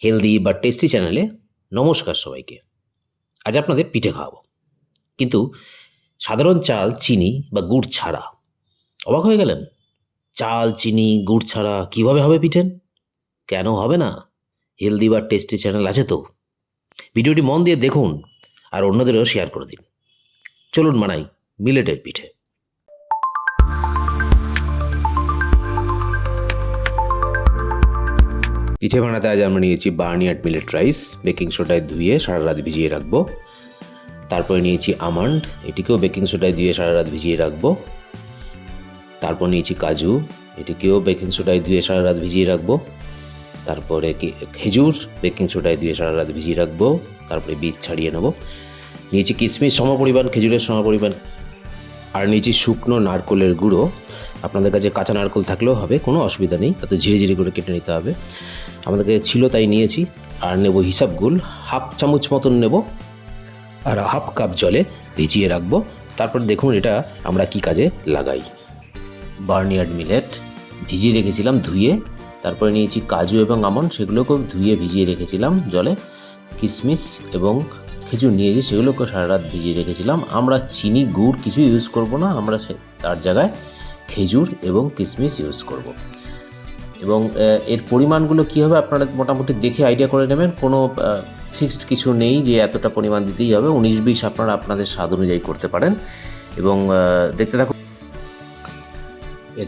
Healthy বা tasty চ্যানেলে নমস্কার সবাইকে। আজ আপনাদের পিঠে খাওয়াবো, কিন্তু সাধারণ চাল, চিনি বা গুড় ছাড়া। অবাক হয়ে গেলেন? চাল, চিনি, গুড় ছাড়া কিভাবে হবে পিঠে? কেন হবে না? হেলদি বা টেস্টি চ্যানেল আছে তো। ভিডিওটি মন দিয়ে দেখুন আর অন্যদেরও শেয়ার করে দিন। চলুন বানাই মিলেটের পিঠে। পিঠে বানাতে আজ আমরা নিয়েছি বার্নিয়ার্ড মিলেট রাইস। বেকিং সোডায় ধুয়ে সারা রাত ভিজিয়ে রাখবো। তারপরে নিয়েছি আমন্ড, এটিকেও বেকিং সোডায় দিয়ে সারা রাত ভিজিয়ে রাখবো। তারপর নিয়েছি কাজু, এটিকেও বেকিং সোডায় ধুয়ে সারা রাত ভিজিয়ে রাখবো। তারপরে খেজুর, বেকিং সোডায় দিয়ে সারা রাত ভিজিয়ে রাখবো। তারপরে বীজ ছাড়িয়ে নেবো। নিয়েছি কিশমিশ সমপরিমাণ, খেজুরের সমপরিমাণ। আর নিয়েছি শুকনো নারকোলের গুঁড়ো। আপনাদের কাছে কাঁচা নারকোল থাকলেও হবে, কোনো অসুবিধা নেই, তাতে ঝিরি ঝিরি করে কেটে নিতে হবে। আমাদের কাছে ছিল তাই নিয়েছি। আর নেব হিসাব গুল, হাফ চামচ মতন নেব, আর হাফ কাপ জলে ভিজিয়ে রাখবো। তারপর দেখুন এটা আমরা কি কাজে লাগাই। বার্নিয়ার্ড মিলেট ভিজিয়ে রেখেছিলাম ধুয়ে। তারপরে নিয়েছি কাজু এবং আমন্ড, সেগুলোকেও ধুয়ে ভিজিয়ে রেখেছিলাম জলে। কিশমিশ এবং খেজুর নিয়েছি, সেগুলোকে সারা রাত ভিজিয়ে রেখেছিলাম। আমরা চিনি, গুড় কিছু ইউজ করব না, আমরা তার জায়গায় খেজুর এবং কিশমিশ ইউজ করব। এবং এর পরিমাণগুলো কী হবে আপনারা মোটামুটি দেখে আইডিয়া করে নেবেন। কোনো ফিক্সড কিছু নেই যে এতটা পরিমাণ দিতেই হবে। 19-20 আপনারা আপনাদের স্বাদ অনুযায়ী করতে পারেন। এবং দেখতে থাকুন।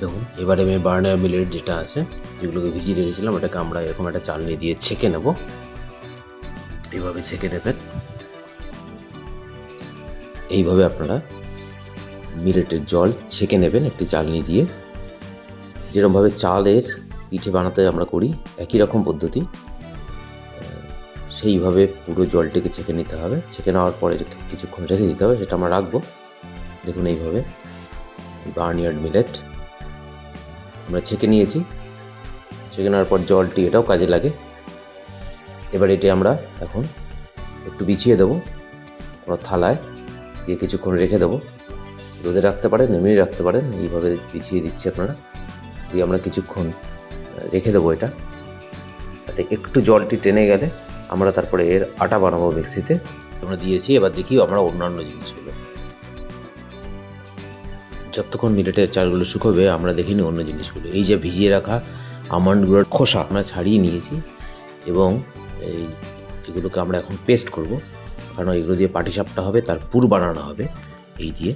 দেখুন, এবারে আমি বার্নিয়ার্ড মিলেট যেটা আছে, যেগুলোকে ভিজিয়ে রেখেছিলাম, এটাকে আমরা এরকম একটা চালনি দিয়ে ছেঁকে নেব। এইভাবে ছেঁকে নেবেন। এইভাবে আপনারা মিলেটের জল ছেঁকে নেবেন একটি চালনি দিয়ে। যেরকমভাবে চালের পিঠে বানাতে আমরা করি, একই রকম পদ্ধতি, সেইভাবে পুরো জলটিকে ছেঁকে নিতে হবে। ছেঁকে নেওয়ার পরে কিছুক্ষণ রেখে দিতে হবে, সেটা আমরা রাখবো। দেখুন এইভাবে বার্নিয়ার্ড মিলেট আমরা ছেঁকে নিয়েছি। ছেঁকে নেওয়ার পর জলটি এটাও কাজে লাগে। এবার এটি আমরা এখন একটু বিছিয়ে দেবো কোনো থালায় দিয়ে, কিছুক্ষণ রেখে দেবো। রোদে রাখতে পারেন, এমনি রাখতে পারেন। এইভাবে বিছিয়ে দিচ্ছি আপনারা, দিয়ে আমরা কিছুক্ষণ রেখে দেবো এটা, তাতে একটু জলটি টেনে গেলে আমরা তারপরে এর আটা বানাবো মিক্সিতে। আমরা দিয়েছি, এবার দেখি আমরা অন্যান্য জিনিসগুলো। যতক্ষণ মিলেটের চালগুলো শুকোবে আমরা দেখিনি অন্য জিনিসগুলো। এই যে ভিজিয়ে রাখা আমন্ডগুলোর খোসা আমরা ছাড়িয়ে নিয়েছি, এবং এগুলোকে আমরা এখন পেস্ট করব, কারণ এগুলো দিয়ে পাটিসাপটা হবে, তার পুর বানানো হবে। এই দিয়ে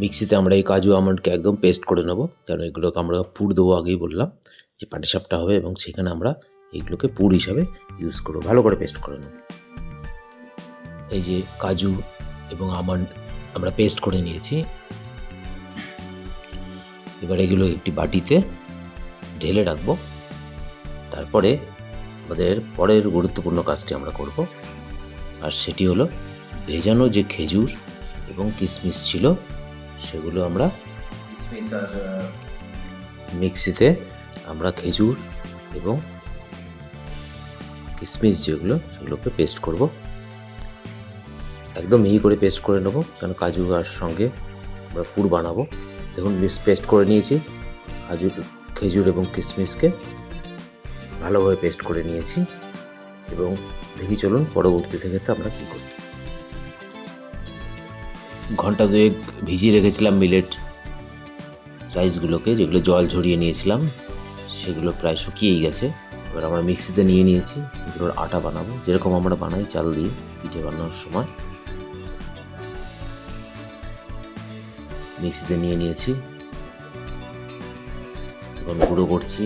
মিক্সিতে আমরা এই কাজু আমন্ডকে একদম পেস্ট করে নেব, কারণ এগুলোকে আমরা পুর দেবো, আগেই বললাম যে পাটিসাপটা হবে, এবং সেখানে আমরা এইগুলোকে পুর হিসাবে ইউজ করবো। ভালো করে পেস্ট করে নেব। এই যে কাজু এবং আমন্ড আমরা পেস্ট করে নিয়েছি। এবার এগুলো একটি বাটিতে ঢেলে রাখবো। তারপরে আমাদের পরের গুরুত্বপূর্ণ কাজটি আমরা করব, আর সেটি হলো ভেজানো যে খেজুর এবং কিশমিশ ছিল, সেগুলো আমরা মিক্সিতে আমরা খেজুর এবং কিশমিশ যেগুলো, সেগুলোকে পেস্ট করব। একদম মিহি করে পেস্ট করে নেব, কারণ কাজু আর সঙ্গে আমরা পুর বানাবো। দেখুন পেস্ট করে নিয়েছি, খেজুর এবং কিশমিশকে ভালোভাবে পেস্ট করে নিয়েছি। এবং দেখি চলুন পরবর্তী থেকে আমরা কী করি। ঘন্টা দুয়েক ভিজিয়ে রেখেছিলাম মিলেট রাইসগুলোকে, যেগুলো জল ঝরিয়ে নিয়েছিলাম, সেগুলো প্রায় শুকিয়েই গেছে। এবার আমরা মিক্সিতে নিয়ে নিয়েছি, এগুলোর আটা বানাবো, যেরকম আমরা বানাই চাল দিয়ে পিঠে বানানোর সময়। মিক্সিতে নিয়ে নিয়েছি, এখন গুঁড়ো করছি।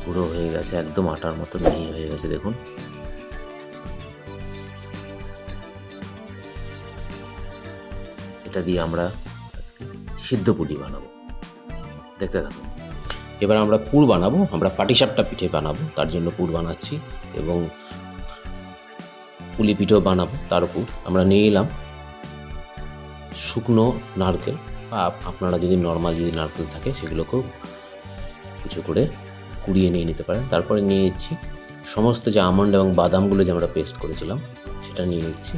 গুঁড়ো হয়ে গেছে, একদম আটার মতো মিহি হয়ে গেছে। দেখুন এটা দিয়ে আমরা সিদ্ধ পুলি বানাবো, দেখতে থাকুন। এবার আমরা পুর বানাবো, আমরা পাটিসাপটা পিঠে বানাবো, তার জন্য পুর বানাচ্ছি, এবং পুলি পিঠেও বানাবো। তার উপর আমরা নিয়ে এলাম শুকনো নারকেল, বা আপনারা যদি নর্মাল যদি নারকেল থাকে সেগুলোকেও কিছু করে কুড়িয়ে নিয়ে নিতে পারেন। তারপরে নিয়ে নিচ্ছি সমস্ত যে আমন্ড এবং বাদামগুলো যে আমরা পেস্ট করেছিলাম, সেটা নিয়ে নিচ্ছি।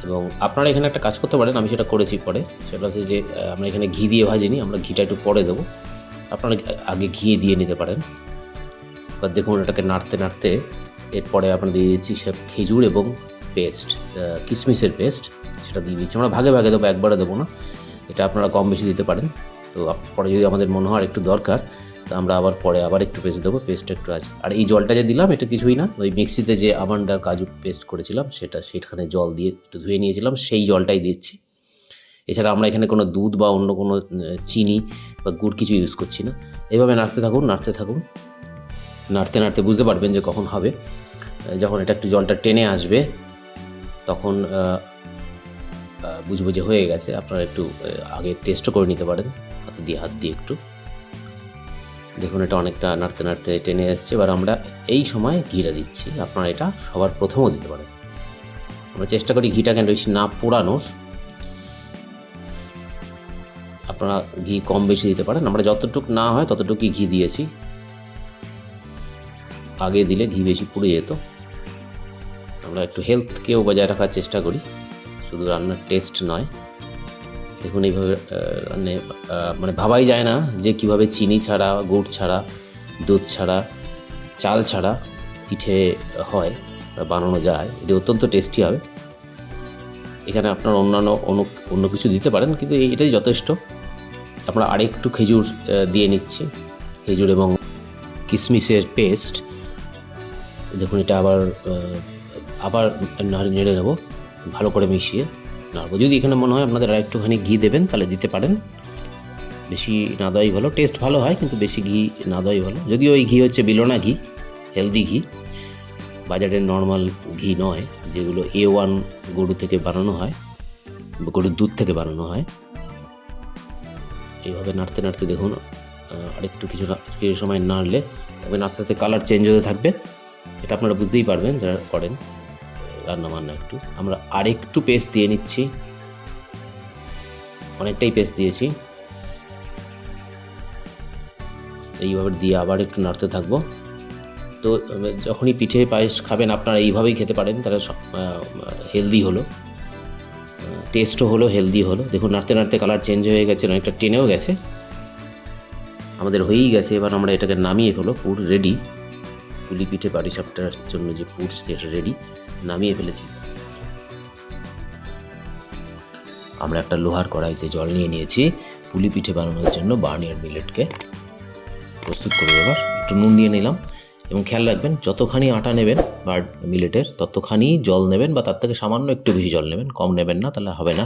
এবং আপনারা এখানে একটা কাজ করতে পারেন, আমি সেটা করেছি পরে, সেটা হচ্ছে যে আমরা এখানে ঘি দিয়ে ভাজিনি, আমরা ঘিটা একটু পরে দেবো। আপনারা আগে ঘি দিয়ে নিতে পারেন। এবার দেখুন এটাকে নাড়তে নাড়তে এরপরে আমরা দিয়ে দিচ্ছি সব খেজুর এবং পেস্ট, কিশমিশের পেস্ট, সেটা দিয়ে দিচ্ছি। আমরা ভাগে ভাগে দেবো, একবারে দেবো না, এটা আপনারা কম বেশি দিতে পারেন। তো পরে যদি আমাদের মনে হয় একটু দরকার, তো আমরা পরে আবার একটু পেস্ট দেবো, পেস্টটা একটু আছে। আর এই জলটা যে দিলাম এটা কিছুই না, ওই মিক্সিতে যে আমন্ড আর কাজু পেস্ট করেছিলাম সেখানে জল দিয়ে একটু ধুয়ে নিয়েছিলাম, সেই জলটাই দিচ্ছি। এছাড়া আমরা এখানে কোনো দুধ বা অন্য কোনো চিনি বা গুড় কিছু ইউজ করছি না। এইভাবে নাড়তে থাকুন, নাড়তে নাড়তে বুঝতে পারবেন যে কখন হবে, যখন এটা একটু জলটা টেনে আসবে তখন বুঝবো যে হয়ে গেছে। আপনারা একটু আগে টেস্টও করে নিতে পারেন হাত দিয়ে একটু। দেখুন এটা অনেকটা নাড়তে নাড়তে টেনে আসছে। এবার আমরা এই সময় ঘিটা দিচ্ছি। আপনারা এটা সবার প্রথমেও দিতে পারেন। আমরা চেষ্টা করি ঘিটাকে বেশি না পোড়ানোর। আপনারা ঘি কম বেশি দিতে পারেন, আমরা যতটুকু না হয় ততটুকুই ঘি দিয়েছি। আগে দিলে ঘি বেশি পুড়ে যেত। আমরা একটু হেলথকেও বজায় রাখার চেষ্টা করি, শুধু রান্নার টেস্ট নয়। দেখুন এইভাবে মানে ভাবাই যায় না যে কীভাবে চিনি ছাড়া, গুড় ছাড়া, দুধ ছাড়া, চাল ছাড়া পিঠে হয় বানানো যায়। এটি অত্যন্ত টেস্টি হবে। এখানে আপনার অন্য কিছু দিতে পারেন, কিন্তু এটাই যথেষ্ট। আমরা আরেকটু খেজুর দিয়ে নিচ্ছি, খেজুর এবং কিশমিশের পেস্ট। দেখুন এটা আবার নেড়ে নেব, ভালো করে মিশিয়ে নাড়বো। যদি এখানে মনে হয় আপনাদের আর একটুখানি ঘি দেবেন তাহলে দিতে পারেন, বেশি না দেওয়াই ভালো। টেস্ট ভালো হয় কিন্তু বেশি ঘি না দেওয়াই ভালো। যদিও ওই ঘি হচ্ছে বিলোনা ঘি, হেলদি ঘি, বাজারের নর্মাল ঘি নয়, যেগুলো A1 গরু থেকে বানানো হয়, গরুর দুধ থেকে বানানো হয়। এইভাবে নাড়তে নাড়তে দেখুন আরেকটু কিছু সময় নাড়লে তবে আস্তে আস্তে কালার চেঞ্জ হতে থাকবে। এটা আপনারা বুঝতেই পারবেন যারা করেন রান্না বান্না। একটু আমরা আরেকটু পেস্ট দিয়ে নিচ্ছি, অনেকটাই পেস্ট দিয়েছি। এইভাবে দিয়ে আবার একটু নাড়তে থাকবো। তো যখনই পিঠে পায়েস খাবেন আপনারা এইভাবেই খেতে পারেন, তাহলে হেলদি হলো, টেস্টও হলো, হেলদি হলো। দেখুন নাড়তে নাড়তে কালার চেঞ্জ হয়ে গেছে, অনেকটা টেনেও গেছে, আমাদের হয়েই গেছে। এবার আমরা এটাকে নামিয়ে ফেলো, পুর রেডি। পুলি পিঠে পাটিসাপটার জন্য যে পুর সেটা রেডি, নামিয়ে ফেলেছি। আমরা একটা লোহার কড়াইতে জল নিয়ে নিয়েছি পুলি পিঠে বানানোর জন্য বার্নিয়ার মিলেটকে প্রস্তুত করে। এবার একটু নুন দিয়ে নিলাম, এবং খেয়াল রাখবেন যতখানি আটা নেবেন মিলেটের ততখানি জল নেবেন, বা তার থেকে সামান্য একটু বেশি জল নেবেন, কম নেবেন না, তাহলে হবে না।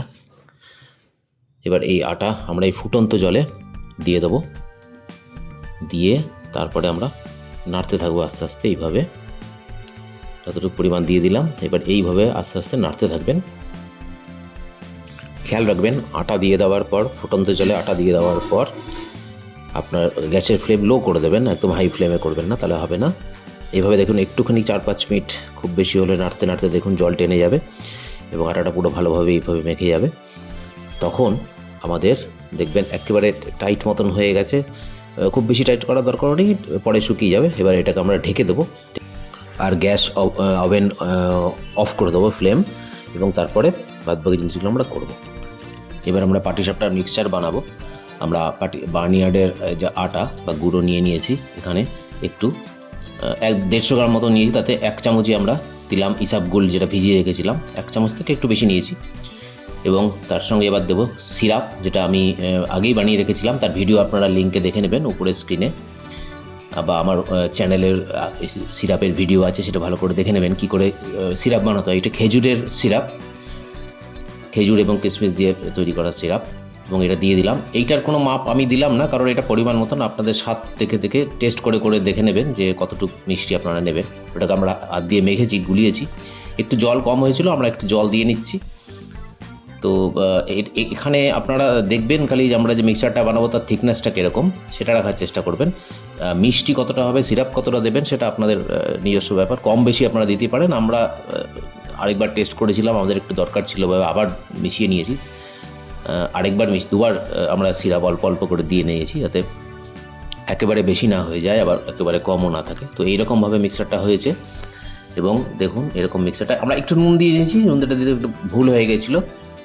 এবার এই আটা আমরা এই ফুটন্ত জলে দিয়ে দেবো, দিয়ে তারপরে আমরা নাড়তে থাকবো আস্তে আস্তে। এইভাবে যতটুকু পরিমাণ দিয়ে দিলাম, এবার এইভাবে আস্তে আস্তে নাড়তে থাকবেন। খেয়াল রাখবেন আটা দিয়ে দেওয়ার পর, ফুটন্ত জলে আটা দিয়ে দেওয়ার পর আপনার গ্যাসের ফ্লেম লো করে দেবেন, একদম হাই ফ্লেমে করবেন না, তাহলে হবে না। এইভাবে দেখুন একটুখানি 4-5 মিনিট, খুব বেশি হলে নাড়তে নাড়তে দেখুন জল টেনে যাবে এবং আটাটা পুরো ভালোভাবে এইভাবে মেখে যাবে। তখন আমাদের দেখবেন একেবারে টাইট মতন হয়ে গেছে, খুব বেশি টাইট করার দরকার নেই, পরে শুকিয়ে যাবে। এবার এটাকে আমরা ঢেকে দেবো, আর গ্যাস ওভেন অফ করে দেবো ফ্লেম, এবং তারপরে বাদবাকি জিনিসগুলো আমরা করব। এবার আমরা পাটিসাপটার মিক্সচার বানাবো। আমরা বার্নিয়ার্ডের যে আটা বা গুঁড়ো নিয়ে নিয়েছি, এখানে একটু 150 গ্রাম মতো নিয়েছি, তাতে 1 চামচই আমরা দিলাম ইসাবগুল, যেটা ভিজিয়ে রেখেছিলাম, 1 চামচ থেকে একটু বেশি নিয়েছি। এবং তার সঙ্গে এবার দেবো সিরাপ, যেটা আমি আগেই বানিয়ে রেখেছিলাম, তার ভিডিও আপনারা লিঙ্কে দেখে নেবেন উপরের স্ক্রিনে, বা আমার চ্যানেলের সিরাপের ভিডিও আছে, সেটা ভালো করে দেখে নেবেন কী করে সিরাপ বানাতে হয়। এটা খেজুরের সিরাপ, খেজুর এবং কিশমিশ দিয়ে তৈরি করা সিরাপ, এবং এটা দিয়ে দিলাম। এইটার কোনো মাপ আমি দিলাম না, কারণ এটা পরিমাণ মতন আপনাদের স্বাদ দেখে টেস্ট করে দেখে নেবেন যে কতটুকু মিষ্টি আপনারা নেবেন। ওটাকে আমরা হাত দিয়ে মেখেছি, গুলিয়েছি, একটু জল কম হয়েছিল, আমরা একটু জল দিয়ে নিচ্ছি। তো এখানে আপনারা দেখবেন খালি যে আমরা যে মিক্সচারটা বানাবো তার থিকনেসটা কীরকম সেটা রাখার চেষ্টা করবেন। মিষ্টি কতটা হবে, সিরাপ কতটা দেবেন সেটা আপনাদের নিজস্ব ব্যাপার, কম বেশি আপনারা দিতে পারেন। আমরা আরেকবার টেস্ট করেছিলাম, আমাদের একটু দরকার ছিল, আবার মিশিয়ে নিয়েছি। আরেকবার দুবার আমরা সিরাপ অল্প অল্প করে দিয়ে নিয়েছি, যাতে একেবারে বেশি না হয়ে যায়, আবার একেবারে কমও না থাকে। তো এইরকমভাবে মিক্সচারটা হয়েছে। এবং দেখুন এরকম মিক্সচারটা আমরা একটু নুন দিয়ে নিয়েছি, নুনটা দিতে একটু ভুল হয়ে গেছিলো,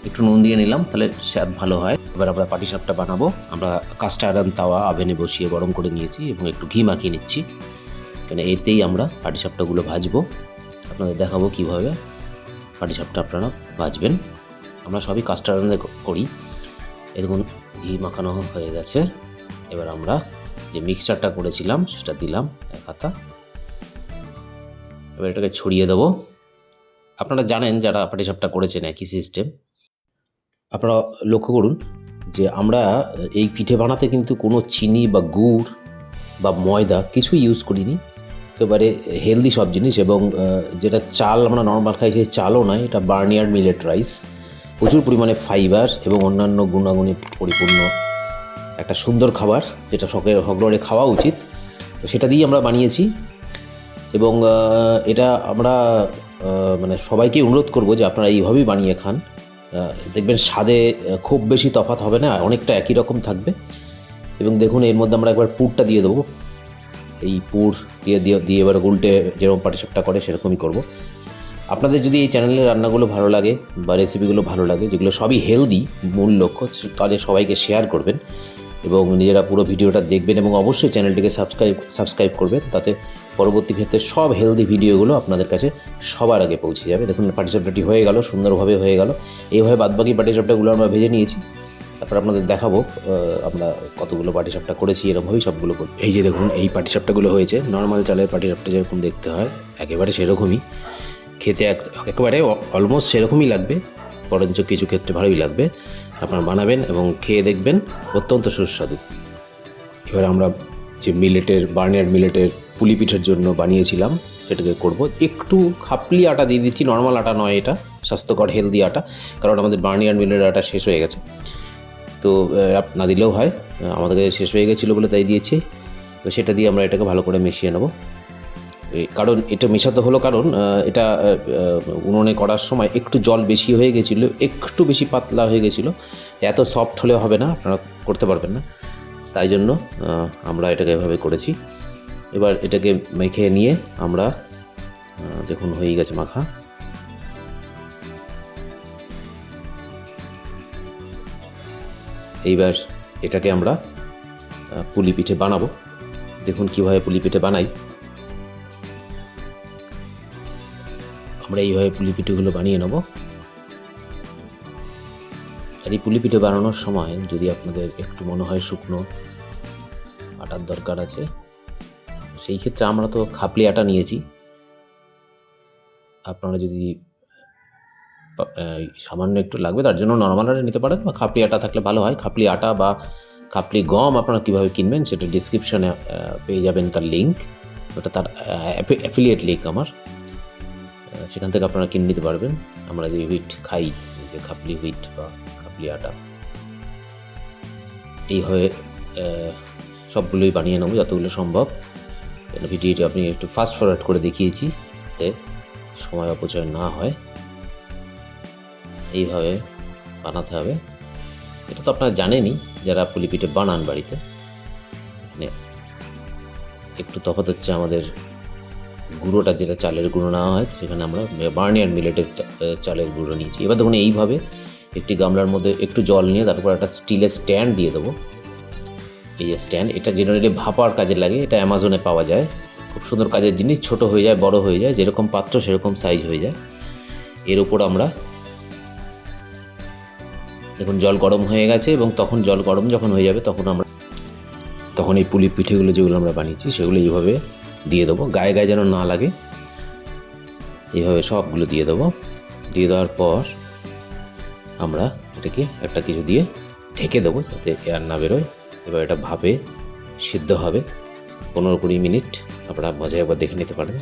একটু নুন দিয়ে নিলাম, তাহলে স্বাদ ভালো হয়। এবার আমরা পাটিসাপটা বানাবো। আমরা কাস্ট আয়রন তাওয়া আভেনে বসিয়ে গরম করে নিয়েছি এবং একটু ঘি মাখিয়ে নিচ্ছি, মানে এতেই আমরা পাটিসাপটাগুলো ভাজবো। আপনাদের দেখাবো কীভাবে পাটিসাপটা আপনারা ভাজবেন। আমরা সবই কাস্ট আয়রনে করি। এরকম ঘি মাখানো হয়ে গেছে। এবার আমরা যে মিক্সচারটা করেছিলাম সেটা দিলাম এক হাতা। এবার এটাকে ছড়িয়ে দেবো। আপনারা জানেন যারা পাটিসাপটা করেছেন একই সিস্টেম। আপনারা লক্ষ্য করুন যে আমরা এই পিঠে বানাতে কিন্তু কোনো চিনি বা গুড় বা ময়দা কিছু ইউজ করিনি। একেবারে হেলদি সব জিনিস, এবং যেটা চাল আমরা নর্মাল খাই সেই চালও নয়, এটা বার্নিয়ার্ড মিলেট রাইস। প্রচুর পরিমাণে ফাইবার এবং অন্যান্য গুণাগুণে পরিপূর্ণ একটা সুন্দর খাবার, যেটা সকলের খাওয়া উচিত। তো সেটা দিয়েই আমরা বানিয়েছি, এবং এটা আমরা মানে সবাইকে অনুরোধ করব যে আপনারা এইভাবেই বানিয়ে খান। দেখবেন স্বাদে খুব বেশি তফাৎ হবে না, অনেকটা একই রকম থাকবে। এবং দেখুন এর মধ্যে আমরা একবার পুরটা দিয়ে দেবো। এই পুর দিয়ে এবার উল্টে যেরকম পাটিসাপটা করে সেরকমই করব। আপনাদের যদি এই চ্যানেলের রান্নাগুলো ভালো লাগে বা রেসিপিগুলো ভালো লাগে, যেগুলো সবই হেলদি মূল লক্ষ্য, তাহলে সবাইকে শেয়ার করবেন এবং নিজেরা পুরো ভিডিওটা দেখবেন, এবং অবশ্যই চ্যানেলটিকে সাবস্ক্রাইব করবেন। তাতে পরবর্তী ক্ষেত্রে সব হেলদি ভিডিওগুলো আপনাদের কাছে সবার আগে পৌঁছে যাবে। দেখুন পাটিসাপটাটি হয়ে গেল, সুন্দরভাবে হয়ে গেল। এইভাবে বাদবাকি পাটিসাপটাগুলো আমরা ভেজে নিয়েছি। তারপর আপনাদের দেখাবো আমরা কতগুলো পাটিসাপটা করেছি। এরকমভাবেই সবগুলো করি। এই যে দেখুন এই পাটিসাপটাগুলো হয়েছে নর্মাল চালের পাটিসাপটা যেরকম দেখতে হয় একেবারে সেরকমই খেতে, একেবারে অলমোস্ট সেরকমই লাগবে, বরঞ্চ কিছু ক্ষেত্রে ভালোই লাগবে। আপনারা বানাবেন এবং খেয়ে দেখবেন, অত্যন্ত সুস্বাদু। এবার আমরা যে বার্নিয়ার্ড মিলেটের পুলি পিঠের জন্য বানিয়েছিলাম সেটাকে করব। একটু খাপলি আটা দিয়ে দিচ্ছি, নর্মাল আটা নয়, এটা স্বাস্থ্যকর হেলদি আটা, কারণ আমাদের বার্নিয়ার্ড মিলেটের আটা শেষ হয়ে গেছে। তো না দিলেও হয়, আমাদের কাছে শেষ হয়ে গেছিলো বলে তাই দিয়েছি। তো সেটা দিয়ে আমরা এটাকে ভালো করে মিশিয়ে নেব। কারণ এটা মেশাতে হলো কারণ এটা উনুনে করার সময় একটু জল বেশি হয়ে গেছিলো, একটু বেশি পাতলা হয়ে গেছিলো। এত সফট হলে হবে না, আপনারা করতে পারবেন না। তাই জন্য আমরা এটাকে এভাবে করেছি। এবার এটাকে মেখে নিয়ে আমরা দেখুন হয়ে গেছে মাখা। এইবার এটাকে আমরা পুলি পিঠে বানাবো। দেখুন কীভাবে পুলি পিঠে বানাই। আমরা এইভাবে পুলি পিঠেগুলো বানিয়ে নেব। আর এই পুলি পিঠে বানানোর সময় যদি আপনাদের একটু মনে হয় শুকনো আটার দরকার আছে, সেই ক্ষেত্রে আমরা তো খাপলি আটা নিয়েছি। আপনারা যদি সামান্য একটু লাগবে তার জন্য নর্মাল আটা নিতে পারেন, বা খাপলি আটা থাকলে ভালো হয়। খাপলি আটা বা খাপলি গম আপনারা কীভাবে কিনবেন সেটা ডিসক্রিপশানে পেয়ে যাবেন, তার লিঙ্ক। ওটা তার অ্যাফিলিয়েট লিঙ্ক আমার, সেখান থেকে আপনারা কিনে নিতে পারবেন। আমরা যে হুইট খাই, যে খাপলি হুইট বা খাপলি আটা, এইভাবে সবগুলোই বানিয়ে নেবো যতগুলো সম্ভব। ভিডিওটি আপনি একটু ফাস্ট ফরওয়ার্ড করে দেখিয়েছি যাতে সময় অপচয় না হয়। এইভাবে বানাতে হবে। এটা তো আপনারা জানেনই যারা পুলি পিঠে বানান বাড়িতে। একটু তফাৎ হচ্ছে, আমাদের গুঁড়োটা যেটা চালের গুঁড়ো নেওয়া হয়, সেখানে আমরা বার্নিয়ার্ড মিলেটের চালের গুঁড়ো নিয়েছি। এবার দেখুন এইভাবে একটি গামলার মধ্যে একটু জল নিয়ে তারপর একটা স্টিলের স্ট্যান্ড দিয়ে দেবো। এই যে স্ট্যান্ড, এটা জেনারেলি ভাপার কাজে লাগে, এটা অ্যামাজনে পাওয়া যায়। খুব সুন্দর কাজের জিনিস, ছোট হয়ে যায়, বড় হয়ে যায়, যেরকম পাত্র সেরকম সাইজ হয়ে যায়। এর উপর আমরা দেখুন জল গরম হয়ে গেছে, এবং তখন জল গরম যখন হয়ে যাবে তখন এই পুলি পিঠেগুলো যেগুলো আমরা বানিয়েছি সেগুলো এইভাবে দিয়ে দেবো, গায়ে গায়ে যেন না লাগে। এইভাবে সবগুলো দিয়ে দেবো। দিয়ে দেওয়ার পর আমরা এটাকে একটা কিছু দিয়ে ঢেকে দেবো যাতে এয়ার না বেরোয়। এবার এটা ভাপে সিদ্ধ হবে 15-20 মিনিট। আপনারা মজায় একবার দেখে নিতে পারেন।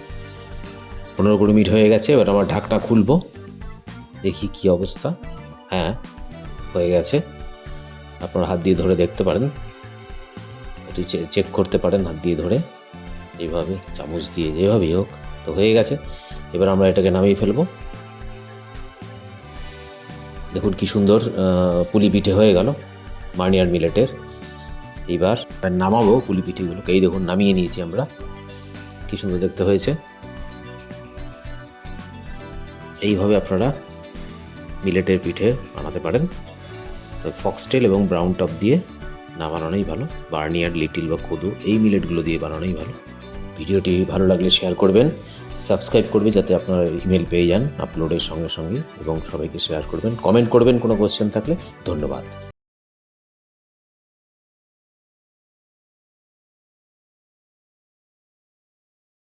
15-20 মিনিট হয়ে গেছে। এবার আমার ঢাকনা খুলবো, দেখি কি অবস্থা। হ্যাঁ, হয়ে গেছে। আপনারা হাত দিয়ে ধরে দেখতে পারেন, একটু চেক করতে পারেন হাত দিয়ে ধরে, এইভাবে চামচ দিয়ে, যেভাবেই হোক। তো হয়ে গেছে। এবার আমরা এটাকে নামিয়ে ফেলবো। দেখুন কি সুন্দর পুলি পিঠে হয়ে গেল বার্নিয়ার্ড মিলেটের। এইবার নামাবো পুলি পিঠেগুলোকে। এই দেখুন নামিয়ে নিয়েছি আমরা, কি সুন্দর দেখতে হয়েছে। এইভাবে আপনারা মিলেটের পিঠে বানাতে পারেন। তো ফক্সটেল এবং ব্রাউন টপ দিয়ে না বানানোই ভালো, বার্নিয়ার, লিটিল বা খুদু এই মিলেটগুলো দিয়ে বানানোই ভালো। ভিডিওটি ভালো লাগলে শেয়ার করবেন, সাবস্ক্রাইব করবে যাতে আপনারা ইমেল পেয়ে যান আপলোডের সঙ্গে সঙ্গে, এবং সবাইকে শেয়ার করবেন, কমেন্ট করবেন কোনো কোয়েশ্চেন থাকলে। ধন্যবাদ।